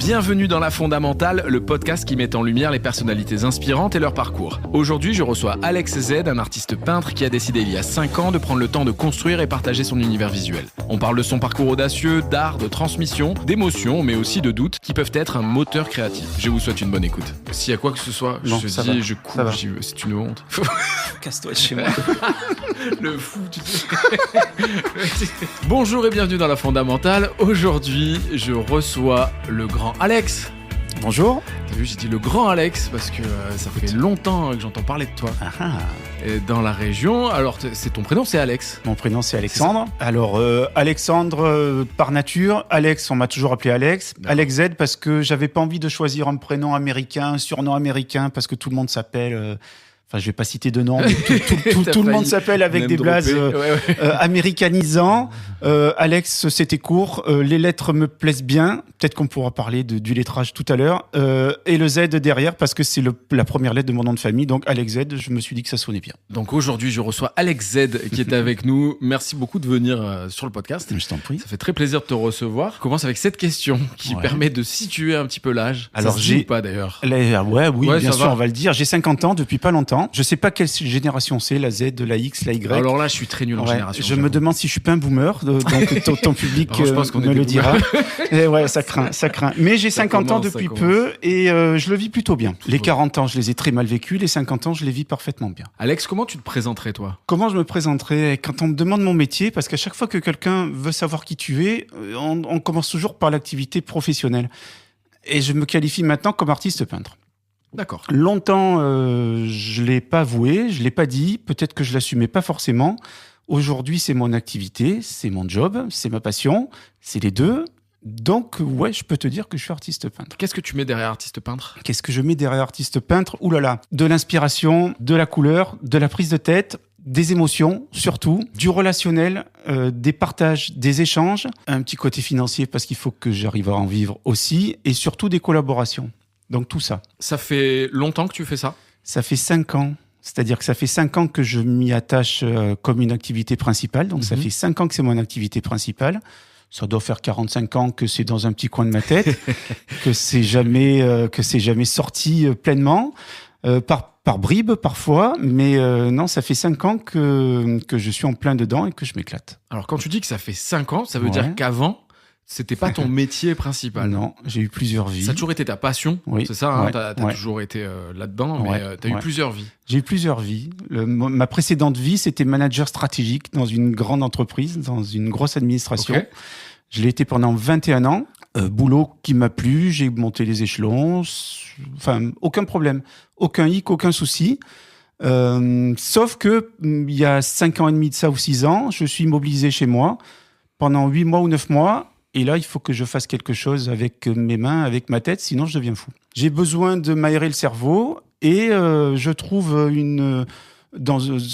Bienvenue dans La Fondamentale, le podcast qui met en lumière les personnalités inspirantes et leur parcours. Aujourd'hui, je reçois Alex Z, un artiste peintre qui a décidé il y a 5 ans de prendre le temps de construire et partager son univers visuel. On parle de son parcours audacieux, d'art, de transmission, d'émotions, mais aussi de doutes qui peuvent être un moteur créatif. Je vous souhaite une bonne écoute. S'il y a quoi que ce soit, non, je ça dis, va. je coupe, c'est une honte. Casse-toi de chez moi. Le fou, tu sais. Bonjour et bienvenue dans La Fondamentale. Aujourd'hui, je reçois le grand Alex. Bonjour. T'as vu, j'ai dit le grand Alex parce que ça fait longtemps que j'entends parler de toi. Et dans la région. Alors, c'est ton prénom, c'est Alex. Mon prénom, c'est Alexandre. Alors, Alexandre, par nature. Alex, on m'a toujours appelé Alex. D'accord. Alex Z, parce que j'avais pas envie de choisir un prénom américain, un surnom américain, parce que tout le monde s'appelle... Enfin, je vais pas citer de nom, mais tout le monde s'appelle avec des blazes américanisants. Alex, c'était court. Les lettres me plaisent bien. Peut-être qu'on pourra parler du lettrage tout à l'heure. Et le Z derrière, parce que c'est la première lettre de mon nom de famille. Donc, Alex Z, je me suis dit que ça sonnait bien. Donc aujourd'hui, je reçois Alex Z qui est avec nous. Merci beaucoup de venir sur le podcast. Je t'en prie. Ça fait très plaisir de te recevoir. Je commence avec cette question qui permet de situer un petit peu l'âge. Alors, ça se dit ou pas d'ailleurs? Oui, bien sûr, on va le dire. J'ai 50 ans depuis pas longtemps. Je sais pas quelle génération c'est, la Z, la X, la Y. Alors là, je suis très nul en génération. Je me demande si je suis pas un boomer, donc ton public alors, je pense qu'on me le dira. Et ouais, ça craint. Mais j'ai 50 ans depuis peu et je le vis plutôt bien. Les 40 ans, je les ai très mal vécus. Les 50 ans, je les vis parfaitement bien. Alex, comment tu te présenterais toi? Comment je me présenterais quand on me demande mon métier? Parce qu'à chaque fois que quelqu'un veut savoir qui tu es, on commence toujours par l'activité professionnelle. Et je me qualifie maintenant comme artiste peintre. D'accord. Longtemps, je l'ai pas avoué, je l'ai pas dit. Peut-être que je l'assumais pas forcément. Aujourd'hui, c'est mon activité, c'est mon job, c'est ma passion, c'est les deux. Donc, ouais, je peux te dire que je suis artiste peintre. Qu'est-ce que tu mets derrière artiste peintre? Qu'est-ce que je mets derrière artiste peintre? Ouh là là, de l'inspiration, de la couleur, de la prise de tête, des émotions surtout, du relationnel, des partages, des échanges, un petit côté financier parce qu'il faut que j'arrive à en vivre aussi, et surtout des collaborations. Donc tout ça. Ça fait longtemps que tu fais ça? Ça fait 5 ans. C'est-à-dire que ça fait 5 ans que je m'y attache comme une activité principale. Donc ça fait 5 ans que c'est mon activité principale. Ça doit faire 45 ans que c'est dans un petit coin de ma tête, que c'est jamais sorti pleinement, par bribes parfois. Mais non, ça fait 5 ans que je suis en plein dedans et que je m'éclate. Alors quand tu dis que ça fait 5 ans, ça veut dire qu'avant, c'était pas ton métier principal. Non, j'ai eu plusieurs vies. Ça a toujours été ta passion, c'est ça, hein, t'as toujours été là-dedans, mais t'as eu plusieurs vies. J'ai eu plusieurs vies. Ma précédente vie, c'était manager stratégique dans une grande entreprise, dans une grosse administration. Okay. Je l'ai été pendant 21 ans. Boulot qui m'a plu, j'ai monté les échelons, enfin, aucun problème, aucun hic, aucun souci. Sauf que il y a 5 ans et demi de ça ou 6 ans, je suis immobilisé chez moi pendant 8 mois ou 9 mois. Et là, il faut que je fasse quelque chose avec mes mains, avec ma tête, sinon je deviens fou. J'ai besoin de m'aérer le cerveau et je trouve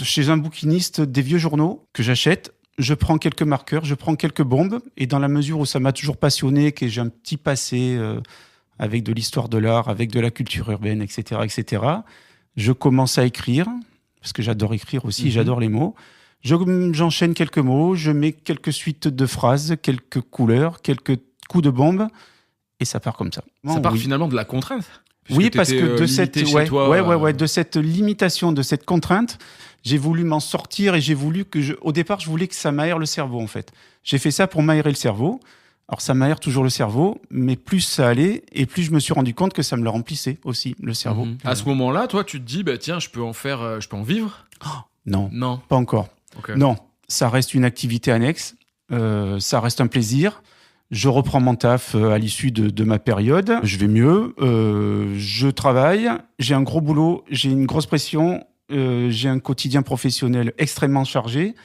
chez un bouquiniste des vieux journaux que j'achète. Je prends quelques marqueurs, je prends quelques bombes et dans la mesure où ça m'a toujours passionné, que j'ai un petit passé avec de l'histoire de l'art, avec de la culture urbaine, etc., je commence à écrire, parce que j'adore écrire aussi, j'adore les mots. J'enchaîne quelques mots, je mets quelques suites de phrases, quelques couleurs, quelques coups de bombe, et ça part comme ça. Ça part finalement de la contrainte. Oui, parce que de cette limitation, de cette contrainte, j'ai voulu m'en sortir et au départ, je voulais que ça m'aère le cerveau, en fait. J'ai fait ça pour m'aérer le cerveau. Alors, ça m'aère toujours le cerveau, mais plus ça allait, et plus je me suis rendu compte que ça me le remplissait aussi, le cerveau. À ce moment-là, toi, tu te dis, tiens, je peux en vivre? Non, pas encore. Okay. Non, ça reste une activité annexe, ça reste un plaisir. Je reprends mon taf à l'issue de ma période. Je vais mieux, je travaille, j'ai un gros boulot, j'ai une grosse pression, j'ai un quotidien professionnel extrêmement chargé.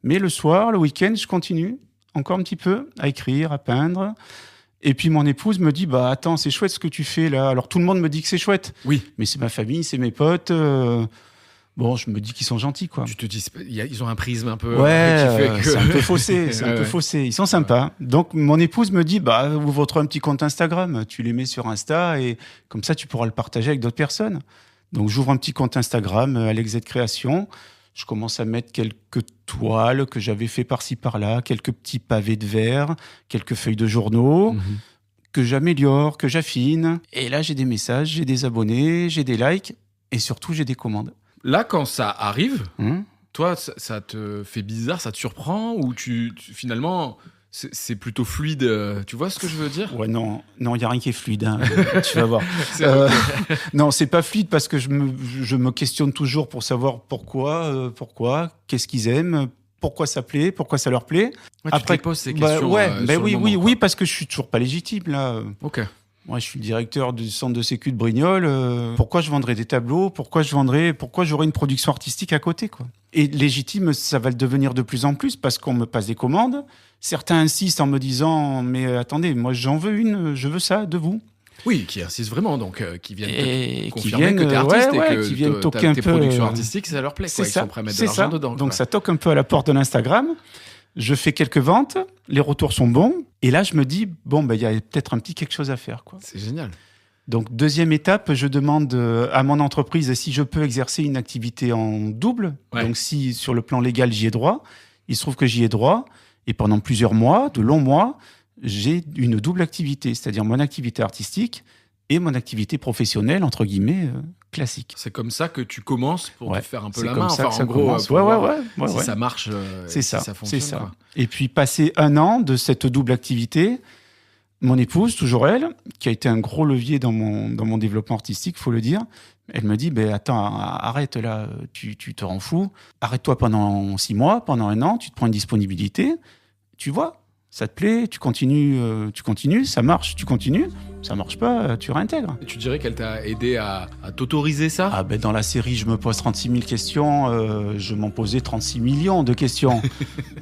Mais le soir, le week-end, je continue encore un petit peu à écrire, à peindre. Et puis mon épouse me dit, attends, c'est chouette ce que tu fais là. Alors tout le monde me dit que c'est chouette. Oui. Mais c'est ma famille, c'est mes potes. Bon, je me dis qu'ils sont gentils, quoi. Tu te dis, ils ont un prisme un peu... Ouais, qui fait que... c'est un peu faussé, c'est un peu faussé. Ils sont sympas. Donc, mon épouse me dit, ouvre-toi un petit compte Instagram. Tu les mets sur Insta et comme ça, tu pourras le partager avec d'autres personnes. Donc, j'ouvre un petit compte Instagram, Alex Z Création. Je commence à mettre quelques toiles que j'avais fait par-ci, par-là, quelques petits pavés de verre, quelques feuilles de journaux, que j'améliore, que j'affine. Et là, j'ai des messages, j'ai des abonnés, j'ai des likes et surtout, j'ai des commandes. Là, quand ça arrive, toi, ça te fait bizarre, ça te surprend ou finalement, c'est plutôt fluide. Tu vois ce que je veux dire ? Ouais, non, il n'y a rien qui est fluide. Hein. Tu vas voir. Non, c'est pas fluide parce que je me questionne toujours pour savoir pourquoi, qu'est-ce qu'ils aiment, pourquoi ça plaît, pourquoi ça leur plaît. Ouais, après, tu te poses ces questions. Oui, parce que je suis toujours pas légitime là. Ok. Moi, je suis le directeur du centre de sécu de Brignoles. Pourquoi je vendrais des tableaux ? Pourquoi j'aurais une production artistique à côté, quoi ? Et légitime, ça va le devenir de plus en plus parce qu'on me passe des commandes. Certains insistent en me disant « Mais attendez, moi j'en veux une, je veux ça de vous ». Oui, qui insistent vraiment, donc qui viennent et confirmer que t'es artiste et que qui viennent toquer un tes peu, productions artistiques, ça leur plaît. Quoi. Ils sont prêts à mettre de l'argent dedans. Donc ça toque un peu à la porte de l'Instagram. Je fais quelques ventes, les retours sont bons. Et là, je me dis, il y a peut-être un petit quelque chose à faire, quoi. C'est génial. Donc, deuxième étape, je demande à mon entreprise si je peux exercer une activité en double. Ouais. Donc, si sur le plan légal, j'y ai droit. Il se trouve que j'y ai droit. Et pendant plusieurs mois, de longs mois, j'ai une double activité, c'est-à-dire mon activité artistique et mon activité professionnelle, entre guillemets, classique. C'est comme ça que tu commences pour te faire un peu la main. Enfin, en gros, si ça marche, c'est ça, si ça fonctionne. C'est ça. Quoi. Et puis, passé 1 an de cette double activité, mon épouse, toujours elle, qui a été un gros levier dans mon développement artistique, faut le dire, elle me dit, attends, arrête là, tu te rends fou. Arrête-toi pendant 6 mois, pendant 1 an, tu te prends une disponibilité, tu vois. Ça te plaît, tu continues, ça marche, tu continues, ça marche pas, tu réintègres. Et tu dirais qu'elle t'a aidé à t'autoriser ça ? Dans la série, je me pose 36 000 questions, je m'en posais 36 millions de questions.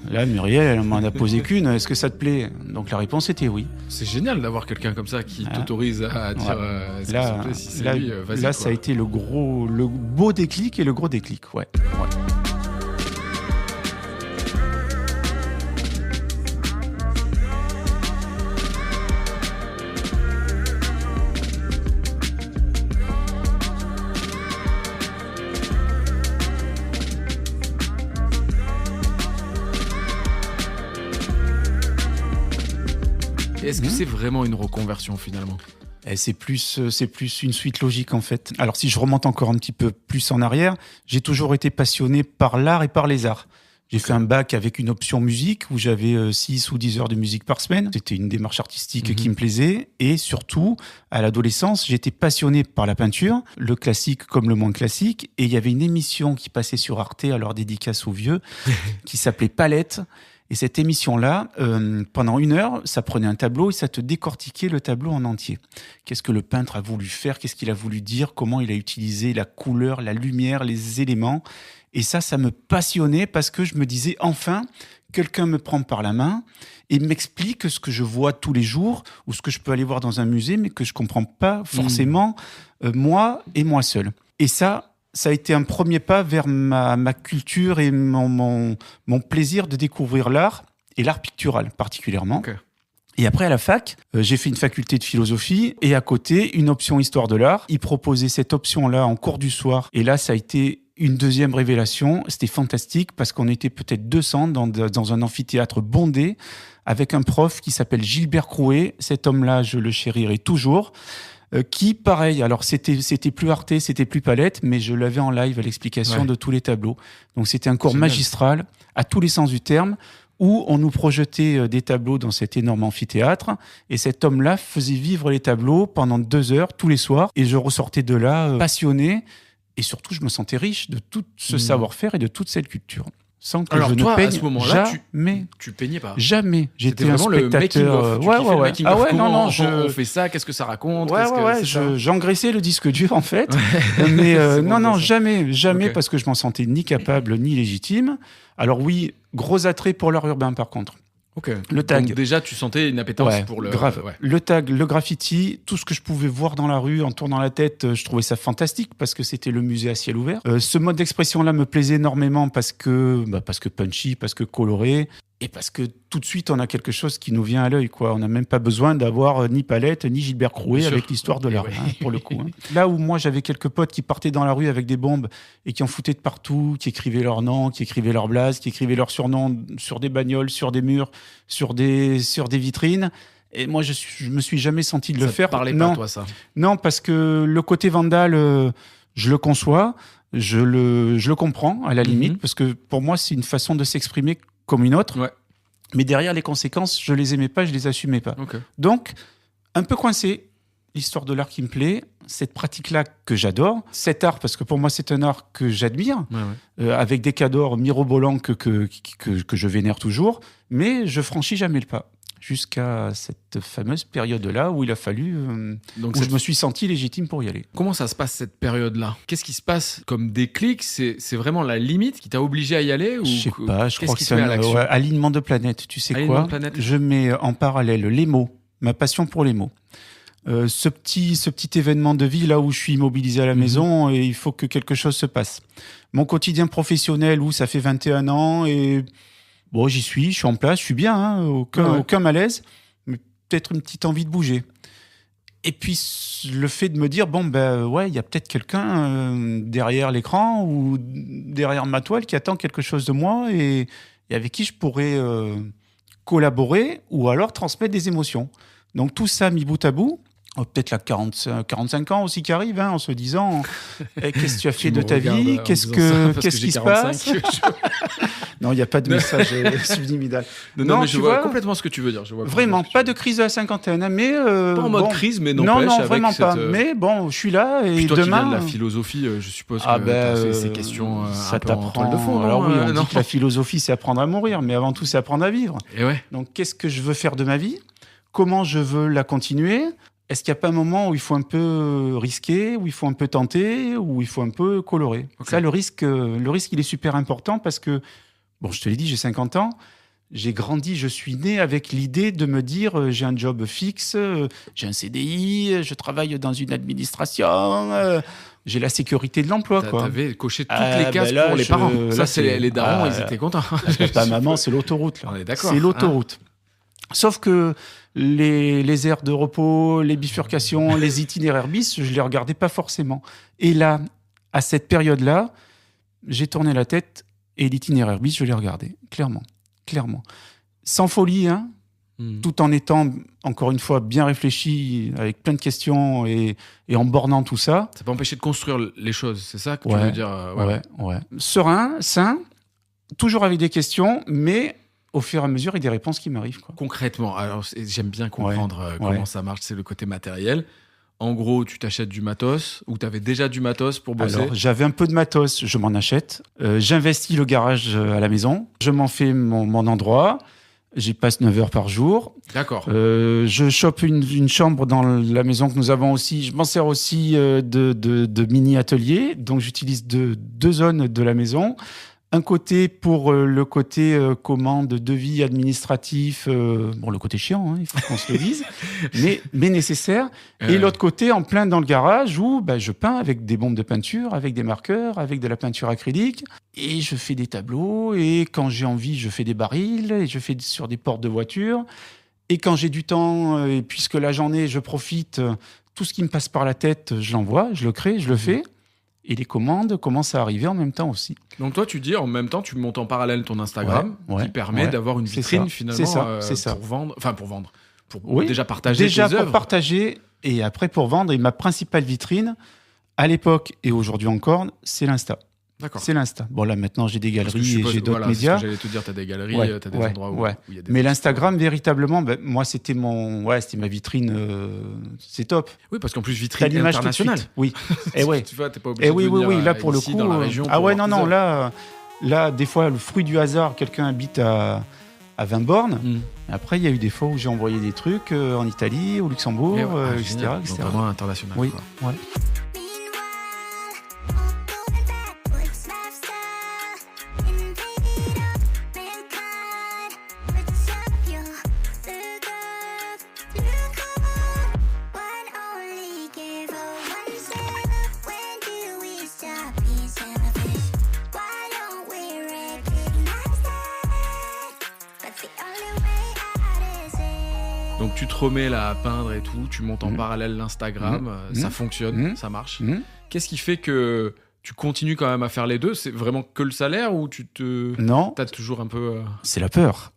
Là, Muriel, elle m'en a posé qu'une, est-ce que ça te plaît ? Donc la réponse était oui. C'est génial d'avoir quelqu'un comme ça qui t'autorise à dire est-ce que ça te plaît ? Si c'est lui, vas-y. Là, ça a été le beau déclic et le gros déclic, ouais. Est-ce que c'est vraiment une reconversion finalement ? C'est plus une suite logique en fait. Alors si je remonte encore un petit peu plus en arrière, j'ai toujours été passionné par l'art et par les arts. J'ai fait un bac avec une option musique où j'avais 6 ou 10 heures de musique par semaine. C'était une démarche artistique qui me plaisait. Et surtout, à l'adolescence, j'étais passionné par la peinture, le classique comme le moins classique. Et il y avait une émission qui passait sur Arte, alors dédicace aux vieux, qui s'appelait Palette. Et cette émission-là, pendant 1 heure, ça prenait un tableau et ça te décortiquait le tableau en entier. Qu'est-ce que le peintre a voulu faire ? Qu'est-ce qu'il a voulu dire ? Comment il a utilisé la couleur, la lumière, les éléments ? Et ça me passionnait parce que je me disais, enfin, quelqu'un me prend par la main et m'explique ce que je vois tous les jours ou ce que je peux aller voir dans un musée, mais que je comprends pas forcément moi et moi seul. Et ça a été un premier pas vers ma culture et mon plaisir de découvrir l'art, et l'art pictural particulièrement. Okay. Et après, à la fac, j'ai fait une faculté de philosophie, et à côté, une option histoire de l'art. Ils proposaient cette option-là en cours du soir, et là, ça a été une deuxième révélation. C'était fantastique, parce qu'on était peut-être 200 dans un amphithéâtre bondé, avec un prof qui s'appelle Gilbert Crouet. Cet homme-là, je le chérirai toujours. Qui, pareil, alors c'était plus Arte, c'était plus Palette, mais je l'avais en live à l'explication de tous les tableaux. Donc c'était un cours magistral, à tous les sens du terme, où on nous projetait des tableaux dans cet énorme amphithéâtre, et cet homme-là faisait vivre les tableaux pendant 2 heures, tous les soirs, et je ressortais de là passionné, et surtout je me sentais riche de tout ce savoir-faire et de toute cette culture. Sans que je ne peigne à ce moment-là, jamais. Tu peignais pas. Jamais. J'étais vraiment le making-of. On fait ça, qu'est-ce que ça raconte? J'engraissais le disque dur, en fait. Mais jamais, parce que je m'en sentais ni capable, ni légitime. Alors oui, gros attrait pour l'art urbain, par contre. Okay. Le tag. Donc déjà, tu sentais une appétence pour le... Grave. Ouais. Le tag, le graffiti, tout ce que je pouvais voir dans la rue en tournant la tête, je trouvais ça fantastique parce que c'était le musée à ciel ouvert. Ce mode d'expression-là me plaisait énormément parce que punchy, parce que coloré et parce que tout de suite, on a quelque chose qui nous vient à l'œil, quoi. On n'a même pas besoin d'avoir ni Palette, ni Gilbert Crouet avec l'histoire de l'art, pour le coup. Là où moi, j'avais quelques potes qui partaient dans la rue avec des bombes et qui en foutaient de partout, qui écrivaient leur nom, qui écrivaient leur blase, qui écrivaient leur surnom sur des bagnoles, sur des murs, sur des vitrines. Et moi, je me suis jamais senti de le faire. Ça te parlait non. pas, toi, ça? Non, parce que le côté vandale, je le conçois, je le comprends à la limite, parce que pour moi, c'est une façon de s'exprimer comme une autre. Ouais. Mais derrière, les conséquences, je les aimais pas, je les assumais pas. Okay. Donc, un peu coincé. L'histoire de l'art qui me plaît, cette pratique-là que j'adore, cet art, parce que pour moi, c'est un art que j'admire, avec des cadors mirobolants que je vénère toujours, mais je franchis jamais le pas. Jusqu'à cette fameuse période-là où il a fallu, où je me suis senti légitime pour y aller. Comment ça se passe cette période-là? Qu'est-ce qui se passe comme déclic? C'est vraiment la limite qui t'a obligé à y aller ou... Je sais pas, je crois que c'est un alignement de planètes. Tu sais quoi? Je mets en parallèle les mots, ma passion pour les mots. Ce petit événement de vie là où je suis immobilisé à la maison et il faut que quelque chose se passe. Mon quotidien professionnel où ça fait 21 ans et bon, je suis en place, je suis bien, hein, aucun malaise, mais peut-être une petite envie de bouger. Et puis le fait de me dire il y a peut-être quelqu'un derrière l'écran ou derrière ma toile qui attend quelque chose de moi et avec qui je pourrais collaborer ou alors transmettre des émotions. Donc tout ça mis bout à bout. Peut-être là 45 ans aussi qui arrivent, en se disant qu'est-ce que tu as fait de ta vie, qu'est-ce qui se passe. Non, il n'y a pas de message subliminal. Non, mais je vois complètement ce que tu veux dire. Vraiment, pas de crise à la cinquantaine, mais pas en mode crise, mais n'empêche. Non, vraiment pas. Mais bon, je suis là et toi demain. Qui viens de la philosophie, je suppose que ces questions ça un peu en toile de fond. Alors oui, on dit que la philosophie, c'est apprendre à mourir, mais avant tout, c'est apprendre à vivre. Et ouais. Donc, qu'est-ce que je veux faire de ma vie? Comment je veux la continuer? Est-ce qu'il n'y a pas un moment où il faut un peu risquer, où il faut un peu tenter, où il faut un peu colorer? Ça, le risque, il est super important parce que, bon, je te l'ai dit, j'ai 50 ans, j'ai grandi, je suis né avec l'idée de me dire j'ai un job fixe, j'ai un CDI, je travaille dans une administration, j'ai la sécurité de l'emploi. Tu avais coché toutes les cases pour les parents. Ça, c'est les darons, ils étaient contents. Papa, maman, c'est l'autoroute. Là. On est d'accord. C'est l'autoroute. Sauf que les aires de repos, les bifurcations, les itinéraires bis, je ne les regardais pas forcément. Et là, à cette période-là, j'ai tourné la tête et l'itinéraire bis, je l'ai regardé, clairement. Sans folie, tout en étant, encore une fois, bien réfléchi, avec plein de questions et en bornant tout ça. Ça peut empêcher de construire les choses, c'est ça que tu veux dire? Ouais. Serein, sain, toujours avec des questions, mais... au fur et à mesure, et des réponses qui m'arrivent. Concrètement, alors j'aime bien comprendre comment ça marche, c'est le côté matériel. En gros, tu t'achètes du matos ou tu avais déjà du matos pour bosser? Alors, j'avais un peu de matos, je m'en achète. J'investis le garage à la maison. Je m'en fais mon endroit. J'y passe 9 heures par jour. D'accord. Je chope une chambre dans la maison que nous avons aussi. Je m'en sers aussi de mini-atelier. Donc, j'utilise deux zones de la maison. Un côté pour le côté commande, devis administratif, le côté chiant, il faut qu'on se le dise, mais nécessaire. Et l'autre côté, en plein dans le garage, où je peins avec des bombes de peinture, avec des marqueurs, avec de la peinture acrylique, et je fais des tableaux, et quand j'ai envie, je fais des barils, et je fais sur des portes de voiture. Et quand j'ai du temps, et puisque là j'en ai, je profite, tout ce qui me passe par la tête, je l'envoie, je le crée, je le fais. Et les commandes commencent à arriver en même temps aussi. Donc toi, tu dis en même temps, tu montes en parallèle ton Instagram, qui permet d'avoir une vitrine finalement pour vendre, pour déjà partager tes œuvres. Déjà pour partager et après pour vendre. Et ma principale vitrine, à l'époque et aujourd'hui encore, c'est l'Insta. D'accord. C'est l'Insta. Bon, là, maintenant, j'ai des galeries et j'ai d'autres médias. C'est ce que j'allais te dire, tu as des galeries, tu as des endroits où il y a des... Mais l'Instagram, véritablement, moi, c'était ma vitrine, c'est top. Oui, parce qu'en plus, vitrine internationale. Oui. Et ouais. Tu vois, t'es pas obligé de venir là, pour ici, le coup, dans la région. Là, des fois, le fruit du hasard, quelqu'un habite à 20 bornes. Après, il y a eu des fois où j'ai envoyé des trucs en Italie, au Luxembourg, etc. Donc vraiment international. Oui, ouais. Donc tu te remets là à peindre et tout, tu montes en parallèle l'Instagram, ça fonctionne, ça marche. Qu'est-ce qui fait que tu continues quand même à faire les deux? C'est vraiment que le salaire ou Non. T'as toujours un peu... C'est la peur.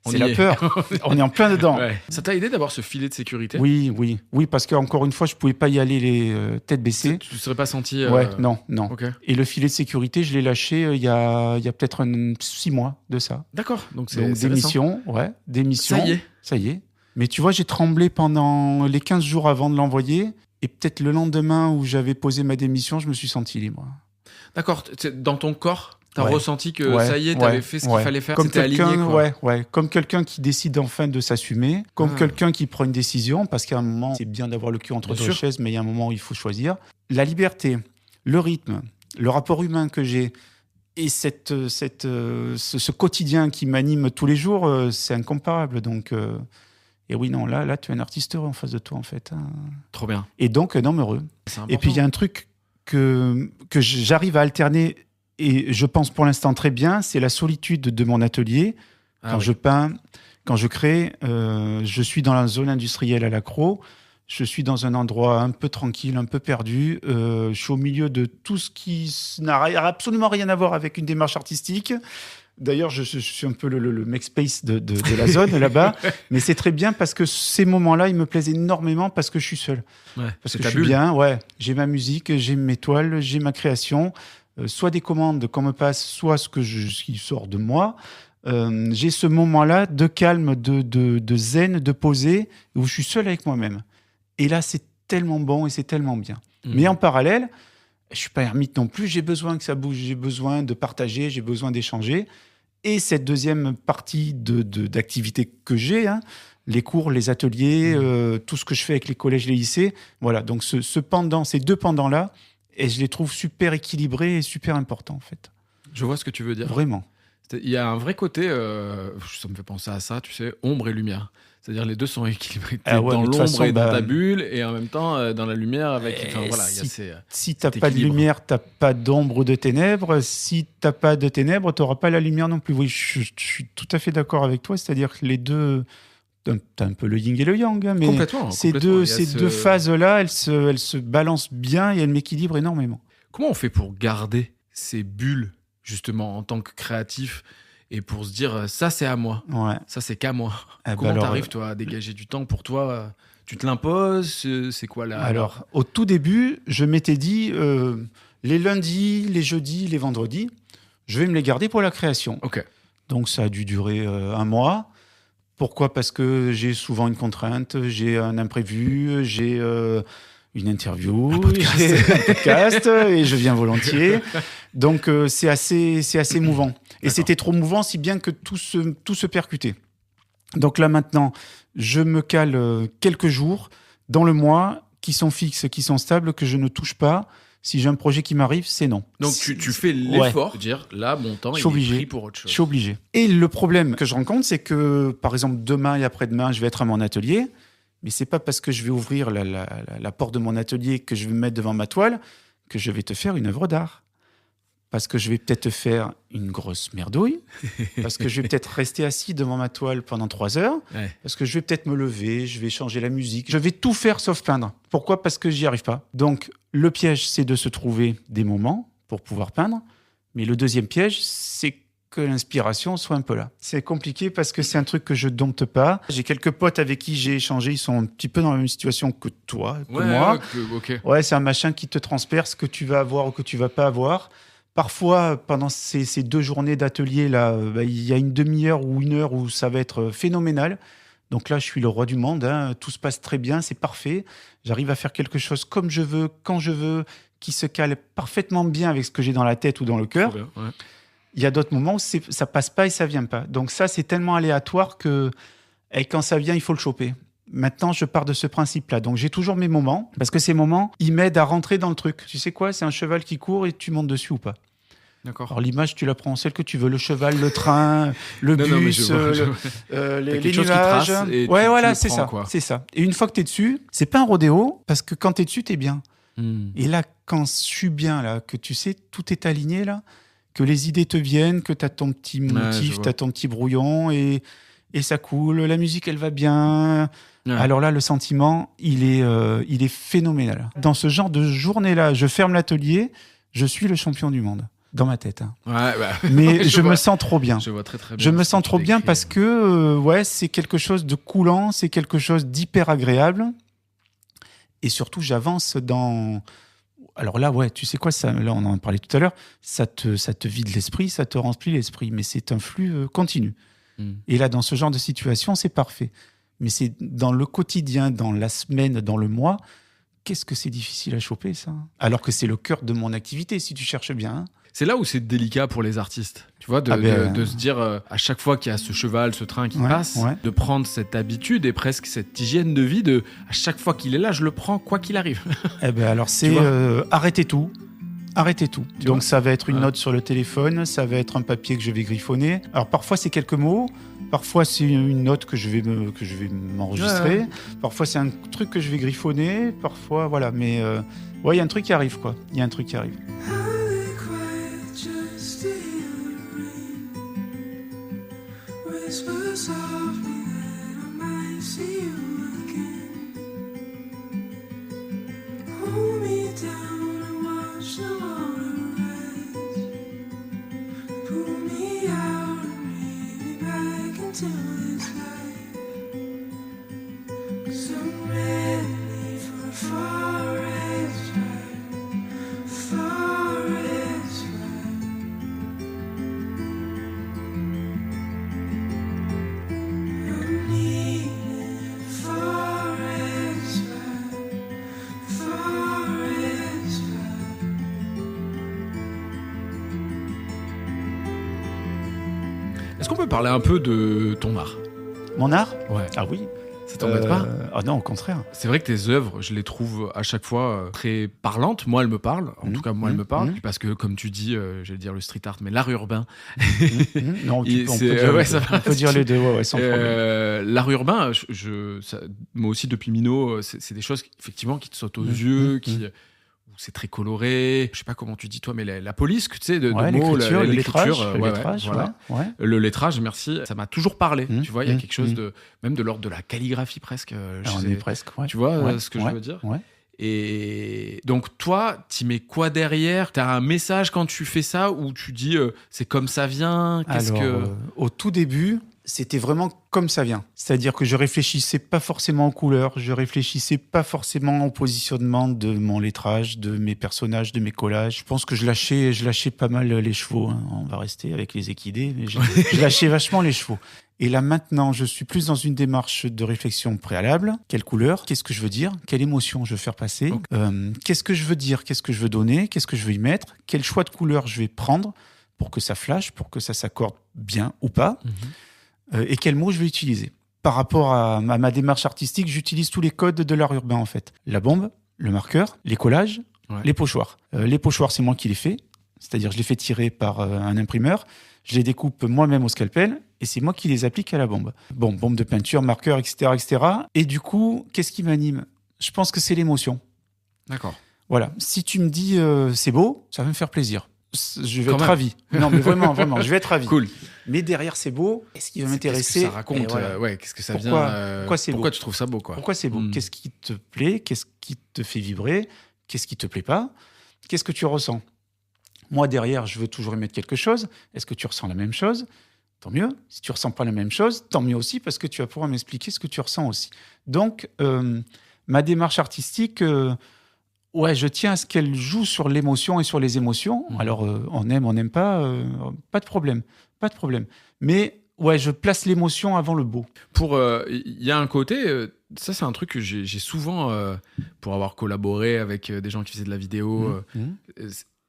C'est la peur. On est en plein dedans. Ouais. Ça t'a aidé d'avoir ce filet de sécurité? Oui, parce qu'encore une fois, je pouvais pas y aller les têtes baissées. Tu ne serais pas senti... Ouais, non. Okay. Et le filet de sécurité, je l'ai lâché il y a peut-être 6 mois de ça. D'accord. Donc des missions. Ça y est. Mais tu vois, j'ai tremblé pendant les 15 jours avant de l'envoyer. Et peut-être le lendemain où j'avais posé ma démission, je me suis senti libre. D'accord. Dans ton corps, t'as ressenti que ça y est, t'avais fait ce qu'il fallait faire. Comme aligné, quoi. Comme quelqu'un qui décide enfin de s'assumer, comme quelqu'un qui prend une décision, parce qu'à un moment, c'est bien d'avoir le cul entre deux chaises, mais il y a un moment où il faut choisir. La liberté, le rythme, le rapport humain que j'ai, et ce quotidien qui m'anime tous les jours, c'est incomparable. Donc, et oui, non, là, tu es un artiste heureux en face de toi, en fait. Trop bien. Et donc, un homme heureux. Et puis, il y a un truc que j'arrive à alterner, et je pense pour l'instant très bien, c'est la solitude de mon atelier. Quand je peins, quand je crée, je suis dans la zone industrielle à l'Accro. Je suis dans un endroit un peu tranquille, un peu perdu. Je suis au milieu de tout ce qui n'a absolument rien à voir avec une démarche artistique. D'ailleurs, je suis un peu le make space de la zone là-bas. Mais c'est très bien parce que ces moments-là, ils me plaisent énormément parce que je suis seul. Ouais, parce que je suis bien, j'ai ma musique, j'ai mes toiles, j'ai ma création. Soit des commandes qu'on me passe, soit ce qui sort de moi. J'ai ce moment-là de calme, de zen, de posé, où je suis seul avec moi-même. Et là, c'est tellement bon et c'est tellement bien. Mais en parallèle, je ne suis pas ermite non plus. J'ai besoin que ça bouge. J'ai besoin de partager. J'ai besoin d'échanger. Et cette deuxième partie d'activité que j'ai, les cours, les ateliers, tout ce que je fais avec les collèges, les lycées. Voilà. Donc, ces deux pendants-là, et je les trouve super équilibrés et super importants, en fait. Je vois ce que tu veux dire. Vraiment. Il y a un vrai côté, ça me fait penser à ça, tu sais, ombre et lumière. C'est-à-dire les deux sont équilibrés. Dans l'ombre et dans ta bulle, et en même temps dans la lumière avec. Si t'as pas de lumière, t'as pas d'ombre ou de ténèbres. Si t'as pas de ténèbres, t'auras pas la lumière non plus. Oui, je suis tout à fait d'accord avec toi. C'est-à-dire que les deux, t'as un peu le yin et le yang, mais ces deux phases-là, elles se balancent bien et elles m'équilibrent énormément. Comment on fait pour garder ces bulles justement en tant que créatif? Et pour se dire, ça, c'est à moi. Ouais. Ça, c'est qu'à moi. Comment t'arrives, toi, à dégager du temps pour toi? Tu te l'imposes? C'est quoi là? Alors, au tout début, je m'étais dit, les lundis, les jeudis, les vendredis, je vais me les garder pour la création. Okay. Donc, ça a dû durer 1 mois. Pourquoi? Parce que j'ai souvent une contrainte, j'ai un imprévu, j'ai une interview, j'ai un podcast et je viens volontiers. Donc, c'est assez mouvant. Et c'était trop mouvant, si bien que tout se percutait. Donc là, maintenant, je me cale quelques jours dans le mois qui sont fixes, qui sont stables, que je ne touche pas. Si j'ai un projet qui m'arrive, c'est non. Donc tu fais l'effort de dire, là, mon temps, il est pris pour autre chose. Je suis obligé. Et le problème que je rencontre, c'est que, par exemple, demain et après-demain, je vais être à mon atelier. Mais c'est pas parce que je vais ouvrir la porte de mon atelier, que je vais me mettre devant ma toile, que je vais te faire une œuvre d'art. Parce que je vais peut-être te faire une grosse merdouille, parce que je vais peut-être rester assis devant ma toile pendant 3 heures, parce que je vais peut-être me lever, je vais changer la musique, je vais tout faire sauf peindre. Pourquoi? Parce que j'y arrive pas. Donc, le piège, c'est de se trouver des moments pour pouvoir peindre, mais le deuxième piège, c'est que l'inspiration soit un peu là. C'est compliqué parce que c'est un truc que je dompte pas. J'ai quelques potes avec qui j'ai échangé, ils sont un petit peu dans la même situation que toi, que moi. Ouais, c'est un machin qui te transperce, que tu vas avoir ou que tu vas pas avoir. Parfois, pendant ces 2 journées d'atelier, là, il y a une demi-heure ou 1 heure où ça va être phénoménal. Donc là, je suis le roi du monde. Tout se passe très bien, c'est parfait. J'arrive à faire quelque chose comme je veux, quand je veux, qui se cale parfaitement bien avec ce que j'ai dans la tête ou dans le cœur. Il y a d'autres moments où ça passe pas et ça vient pas. Donc ça, c'est tellement aléatoire que quand ça vient, il faut le choper. Maintenant, je pars de ce principe-là. Donc, j'ai toujours mes moments, parce que ces moments, ils m'aident à rentrer dans le truc. Tu sais quoi? C'est un cheval qui court et tu montes dessus ou pas. D'accord. Alors, l'image, tu la prends celle que tu veux. Le cheval, le train, le bus, les nuages. Ouais, voilà, c'est ça. C'est ça. Et une fois que tu es dessus, c'est pas un rodéo, parce que quand tu es dessus, tu es bien. Et là, quand je suis bien, là, que tu sais, tout est aligné, là, que les idées te viennent, que tu as ton petit motif, tu as ton petit brouillon, et ça coule, la musique, elle va bien. Ouais. Alors là, le sentiment, il est phénoménal. Dans ce genre de journée-là, je ferme l'atelier, je suis le champion du monde. dans ma tête. Hein. Ouais, bah, Mais je me sens trop bien. Je vois très très bien. Je me sens trop bien parce que c'est quelque chose de coulant, c'est quelque chose d'hyper agréable. Et surtout, j'avance dans... Alors là, tu sais quoi, ça, là on en parlait tout à l'heure, ça te vide l'esprit, ça te remplit l'esprit, mais c'est un flux continu. Et là, dans ce genre de situation, c'est parfait. Mais c'est dans le quotidien, dans la semaine, dans le mois, qu'est-ce que c'est difficile à choper, ça. Alors que c'est le cœur de mon activité, si tu cherches bien. Hein. C'est là où c'est délicat pour les artistes, tu vois, de se dire à chaque fois qu'il y a ce cheval, ce train qui passe, de prendre cette habitude et presque cette hygiène de vie de à chaque fois qu'il est là, je le prends quoi qu'il arrive. Alors c'est arrêtez tout. Arrêtez tout. Donc ça va être une note sur le téléphone, ça va être un papier que je vais griffonner. Alors parfois c'est quelques mots, parfois c'est une note que je vais m'enregistrer, parfois c'est un truc que je vais griffonner, parfois voilà. Mais il y a un truc qui arrive quoi. Il y a un truc qui arrive. Est-ce qu'on peut parler un peu de ton art ? Mon art ? Ouais. Ah oui. Ça t'embête pas ? Ah non, au contraire. C'est vrai que tes œuvres, je les trouve à chaque fois très parlantes. Moi, elles me parlent. En tout cas, moi, elles me parlent. Parce que, comme tu dis, j'allais dire le street art, mais l'art urbain. Non, on peut dire les deux, sans problème. L'art urbain, moi aussi, depuis Minot, c'est des choses, effectivement, qui te sautent aux yeux, c'est très coloré. Je sais pas comment tu dis toi, mais la police, tu sais, de mots, l'écriture, le lettrage, merci. Ça m'a toujours parlé. Tu vois, il y a quelque chose même de l'ordre de la calligraphie presque. Tu vois ce que je veux dire. Et donc toi, tu mets quoi derrière ? T'as un message quand tu fais ça ou tu dis c'est comme ça vient ? Au tout début, c'était vraiment comme ça vient. C'est-à-dire que je réfléchissais pas forcément aux couleurs, je réfléchissais pas forcément au positionnement de mon lettrage, de mes personnages, de mes collages. Je pense que je lâchais pas mal les chevaux. Hein. On va rester avec les équidés, mais je lâchais vachement les chevaux. Et là, maintenant, je suis plus dans une démarche de réflexion préalable. Quelle couleur ? Qu'est-ce que je veux dire ? Quelle émotion je veux faire passer ? Qu'est-ce que je veux dire ? Qu'est-ce que je veux donner ? Qu'est-ce que je veux y mettre ? Quel choix de couleur je vais prendre pour que ça flash, pour que ça s'accorde bien ou pas ? Et quels mots je vais utiliser. Par rapport à ma démarche artistique, j'utilise tous les codes de l'art urbain, en fait. La bombe, le marqueur, les collages, les pochoirs. Les pochoirs, c'est moi qui les fais. C'est-à-dire, je les fais tirer par un imprimeur. Je les découpe moi-même au scalpel et c'est moi qui les applique à la bombe. Bon, bombe de peinture, marqueur, etc., etc. Et du coup, qu'est-ce qui m'anime ? Je pense que c'est l'émotion. D'accord. Voilà. Si tu me dis c'est beau, ça va me faire plaisir. Je vais être ravi. Non, mais vraiment, je vais être ravi. Cool. Mais derrière, c'est beau. Est-ce qu'il va m'intéresser ? Qu'est-ce que ça raconte ? Qu'est-ce que ça vient Pourquoi tu trouves ça beau, quoi ? Pourquoi c'est beau ? Qu'est-ce qui te plaît ? Qu'est-ce qui te fait vibrer ? Qu'est-ce qui te plaît pas ? Qu'est-ce que tu ressens ? Moi, derrière, je veux toujours y mettre quelque chose. Est-ce que tu ressens la même chose ? Tant mieux. Si tu ressens pas la même chose, tant mieux aussi, parce que tu vas pouvoir m'expliquer ce que tu ressens aussi. Donc, ma démarche artistique... je tiens à ce qu'elle joue sur l'émotion et sur les émotions. Alors, on aime, on n'aime pas, pas de problème. Mais, je place l'émotion avant le beau. Il y a un côté, ça c'est un truc que j'ai souvent, pour avoir collaboré avec des gens qui faisaient de la vidéo,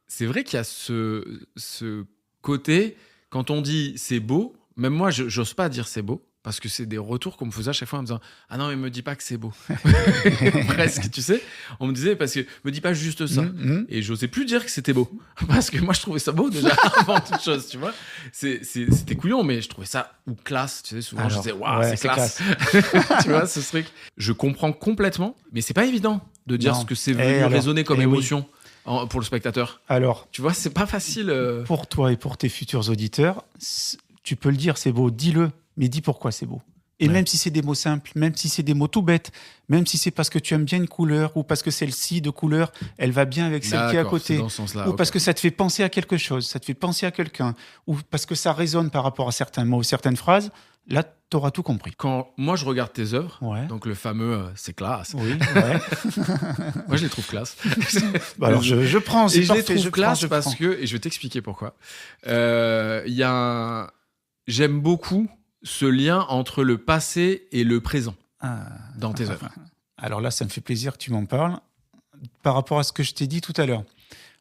c'est vrai qu'il y a ce côté, quand on dit c'est beau, même moi, j'ose pas dire c'est beau. Parce que c'est des retours qu'on me faisait à chaque fois en me disant « Ah non, mais me dis pas que c'est beau. » Presque, tu sais. On me disait, parce que me dis pas juste ça. Et j'osais plus dire que c'était beau. Parce que moi, je trouvais ça beau déjà avant toute chose, tu vois. C'était couillon, mais je trouvais ça classe. Tu sais, souvent, je disais « Waouh, c'est classe. » Tu vois, ce truc. Je comprends complètement, mais c'est pas évident de dire ce que c'est venu résonner comme émotion. Pour le spectateur. Alors, tu vois, c'est pas facile. Pour toi et pour tes futurs auditeurs, tu peux le dire, c'est beau, dis-le. Mais dis pourquoi c'est beau. Et même si c'est des mots simples, même si c'est des mots tout bêtes, même si c'est parce que tu aimes bien une couleur ou parce que celle-ci de couleur, elle va bien avec celle qui est à côté. Dans ce sens-là, ou parce que ça te fait penser à quelque chose, ça te fait penser à quelqu'un, ou parce que ça résonne par rapport à certains mots, certaines phrases, là, tu auras tout compris. Quand moi, je regarde tes œuvres, donc le fameux « c'est classe ». Oui, ouais. Moi, je les trouve classe. Alors, je prends, c'est et parfait. Je les trouve classe parce que, et je vais t'expliquer pourquoi, j'aime beaucoup ce lien entre le passé et le présent dans tes œuvres. Alors là, ça me fait plaisir que tu m'en parles. Par rapport à ce que je t'ai dit tout à l'heure,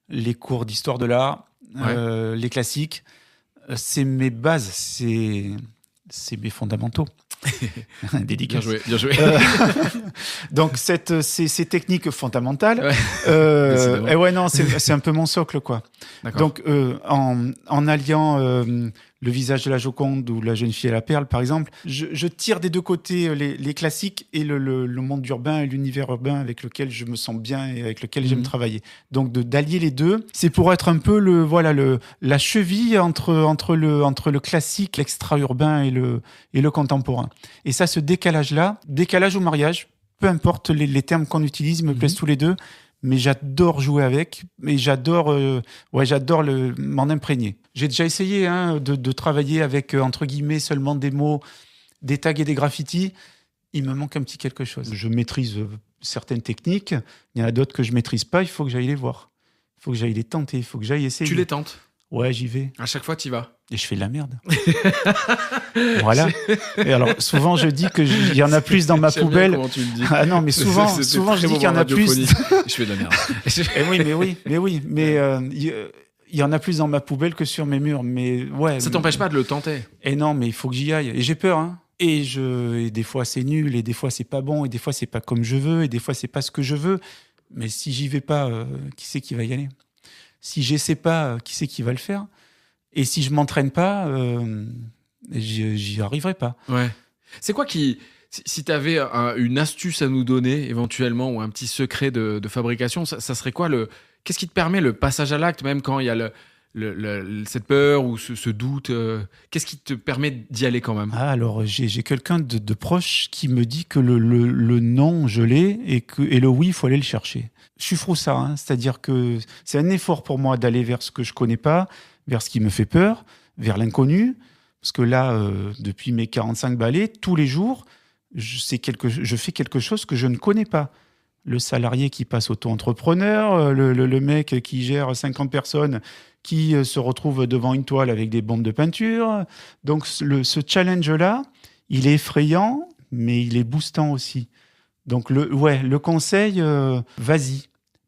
les cours d'histoire de l'art, les classiques, c'est mes bases, c'est mes fondamentaux. Dédicace. Bien joué. Donc ces techniques fondamentales, c'est un peu mon socle, quoi. D'accord. Donc en alliant le visage de la Joconde ou la jeune fille à la perle, par exemple, je tire des deux côtés les classiques et le monde urbain et l'univers urbain avec lequel je me sens bien et avec lequel j'aime travailler. Donc d'allier les deux, c'est pour être un peu la cheville entre le classique, l'extra-urbain et le contemporain. Et ça, ce décalage-là, décalage ou mariage, peu importe les termes qu'on utilise, me plaisent tous les deux. Mais j'adore jouer avec, et j'adore m'en imprégner. J'ai déjà essayé de travailler avec, entre guillemets, seulement des mots, des tags et des graffitis. Il me manque un petit quelque chose. Je maîtrise certaines techniques, il y en a d'autres que je maîtrise pas, il faut que j'aille les voir. Il faut que j'aille les tenter, il faut que j'aille essayer. Tu les tentes ? Ouais, j'y vais. À chaque fois, tu y vas ? Et je fais de la merde. Voilà. Et alors, souvent, je dis qu'il y en a plus dans ma poubelle. Comment tu le dis. Ah non, mais souvent je dis qu'il y en a plus. Je fais de la merde. Mais il y en a plus dans ma poubelle que sur mes murs. Mais ouais. Ça t'empêche pas de le tenter. Et non, mais il faut que j'y aille. Et j'ai peur, hein. Et des fois, c'est nul, et des fois, c'est pas bon, et des fois, c'est pas comme je veux, et des fois, c'est pas ce que je veux. Mais si j'y vais pas, qui c'est qui va y aller ? Si j'essaie pas, qui c'est qui va le faire ? Et si je m'entraîne pas, j'y arriverai pas. Ouais. C'est quoi si tu avais une astuce à nous donner éventuellement ou un petit secret de fabrication, ça serait quoi qu'est-ce qui te permet le passage à l'acte, même quand il y a cette peur ou ce doute, qu'est-ce qui te permet d'y aller quand même ? Alors j'ai quelqu'un de proche qui me dit que le non je l'ai et le oui il faut aller le chercher. Je suis froussard, hein, c'est-à-dire que c'est un effort pour moi d'aller vers ce que je connais pas, vers ce qui me fait peur, vers l'inconnu, parce que là depuis mes 45 balais, tous les jours je fais quelque chose que je ne connais pas. Le salarié qui passe auto-entrepreneur, le mec qui gère 50 personnes qui se retrouve devant une toile avec des bombes de peinture. Donc ce challenge-là, il est effrayant, mais il est boostant aussi. Donc le conseil, vas-y.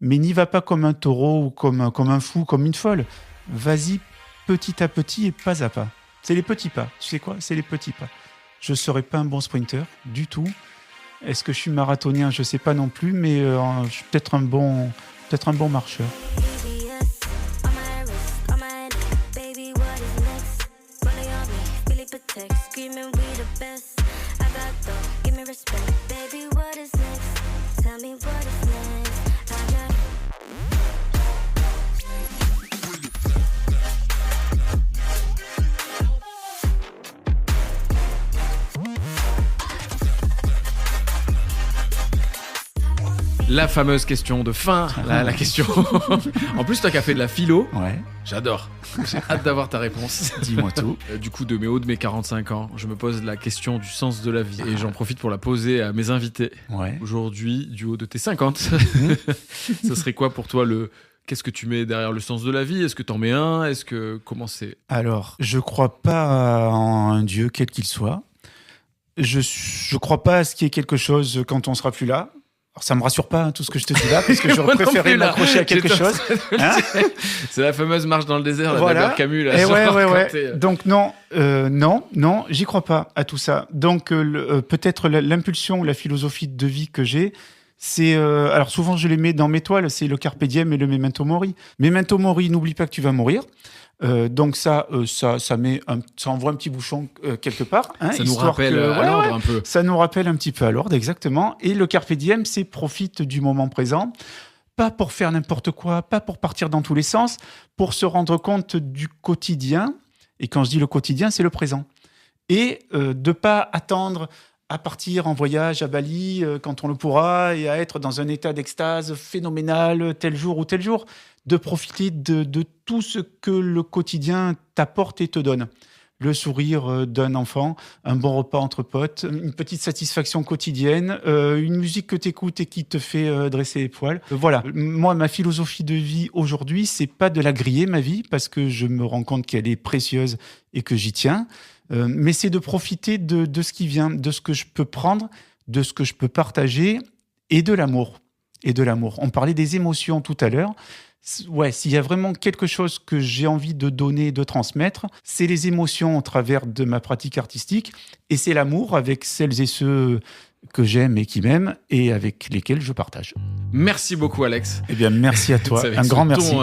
Mais n'y va pas comme un taureau ou comme un fou, comme une folle. Vas-y petit à petit et pas à pas. C'est les petits pas. Tu sais quoi ? C'est les petits pas. Je ne serai pas un bon sprinter du tout. Est-ce que je suis marathonien ? Je ne sais pas non plus, mais je suis peut-être un bon marcheur. La fameuse question de fin, la question. En plus, toi qui as fait de la philo, ouais. J'adore. J'ai hâte d'avoir ta réponse. Dis-moi tout. Du coup, de mes hauts de mes 45 ans, je me pose la question du sens de la vie et j'en profite pour la poser à mes invités. Ouais. Aujourd'hui, du haut de tes 50, ça serait quoi pour toi Qu'est-ce que tu mets derrière le sens de la vie ? Est-ce que t'en mets un ? Comment c'est ? Alors, je crois pas en un Dieu quel qu'il soit. Je crois pas à ce qu'il y ait quelque chose quand on sera plus là. Alors, ça me rassure pas, tout ce que je te dis là, parce que j'aurais préféré m'accrocher à quelque chose. Hein ? C'est la fameuse marche dans le désert, voilà. d'Albert Camus. Là, et ouais. Donc non, j'y crois pas à tout ça. Donc peut-être l'impulsion, la philosophie de vie que j'ai, c'est alors souvent je les mets dans mes toiles, c'est le carpe diem et le memento mori. Memento mori, n'oublie pas que tu vas mourir. Donc ça envoie un petit bouchon quelque part. Hein, ça nous rappelle à l'ordre un peu. Ça nous rappelle un petit peu à l'ordre, exactement. Et le carpe diem, c'est profite du moment présent. Pas pour faire n'importe quoi, pas pour partir dans tous les sens, pour se rendre compte du quotidien. Et quand je dis le quotidien, c'est le présent. et de pas attendre à partir en voyage à Bali quand on le pourra et à être dans un état d'extase phénoménal tel jour ou tel jour, de profiter de tout ce que le quotidien t'apporte et te donne. Le sourire d'un enfant, un bon repas entre potes, une petite satisfaction quotidienne, une musique que tu écoutes et qui te fait dresser les poils. Voilà, moi, ma philosophie de vie aujourd'hui, c'est pas de la griller, ma vie, parce que je me rends compte qu'elle est précieuse et que j'y tiens, mais c'est de profiter de ce qui vient, de ce que je peux prendre, de ce que je peux partager et de l'amour. On parlait des émotions tout à l'heure. Ouais, s'il y a vraiment quelque chose que j'ai envie de donner, de transmettre, c'est les émotions au travers de ma pratique artistique et c'est l'amour avec celles et ceux que j'aime et qui m'aiment et avec lesquels je partage. Merci beaucoup, Alex. Eh bien, merci à toi. Un grand merci.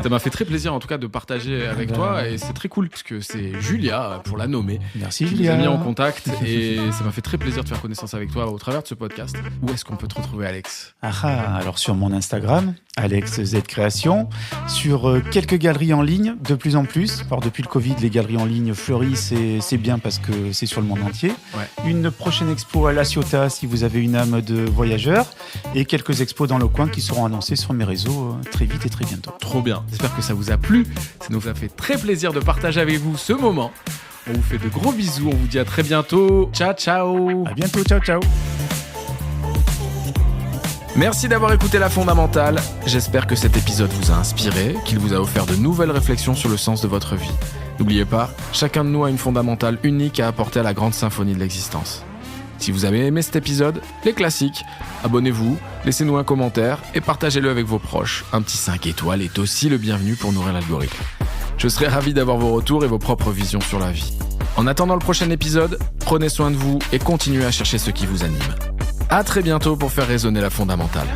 Ça m'a fait très plaisir, en tout cas, de partager avec toi et c'est très cool parce que c'est Julia, pour la nommer. Merci, qui Julia. nous a mis en contact et ça m'a fait très plaisir de faire connaissance avec toi au travers de ce podcast. Où est-ce qu'on peut te retrouver, Alex ? Alors sur mon Instagram, Alex Z Création, sur quelques galeries en ligne, de plus en plus. Alors depuis le Covid, les galeries en ligne fleurissent et c'est bien parce que c'est sur le monde entier. Ouais. Une prochaine expo à La Ciotat si vous avez une âme de voyageur et quelques expos dans le coin qui seront annoncés sur mes réseaux très vite et très bientôt. Trop bien, j'espère que ça vous a plu. Ça nous a fait très plaisir de partager avec vous ce moment. On vous fait de gros bisous, on vous dit à très bientôt. Ciao, ciao. À bientôt, ciao, ciao. Merci d'avoir écouté La Fondamentale. J'espère que cet épisode vous a inspiré, qu'il vous a offert de nouvelles réflexions sur le sens de votre vie. N'oubliez pas, chacun de nous a une fondamentale unique à apporter à la grande symphonie de l'existence. Si vous avez aimé cet épisode, les classiques, abonnez-vous, laissez-nous un commentaire et partagez-le avec vos proches. Un petit 5 étoiles est aussi le bienvenu pour nourrir l'algorithme. Je serai ravi d'avoir vos retours et vos propres visions sur la vie. En attendant le prochain épisode, prenez soin de vous et continuez à chercher ce qui vous anime. À très bientôt pour faire résonner la fondamentale.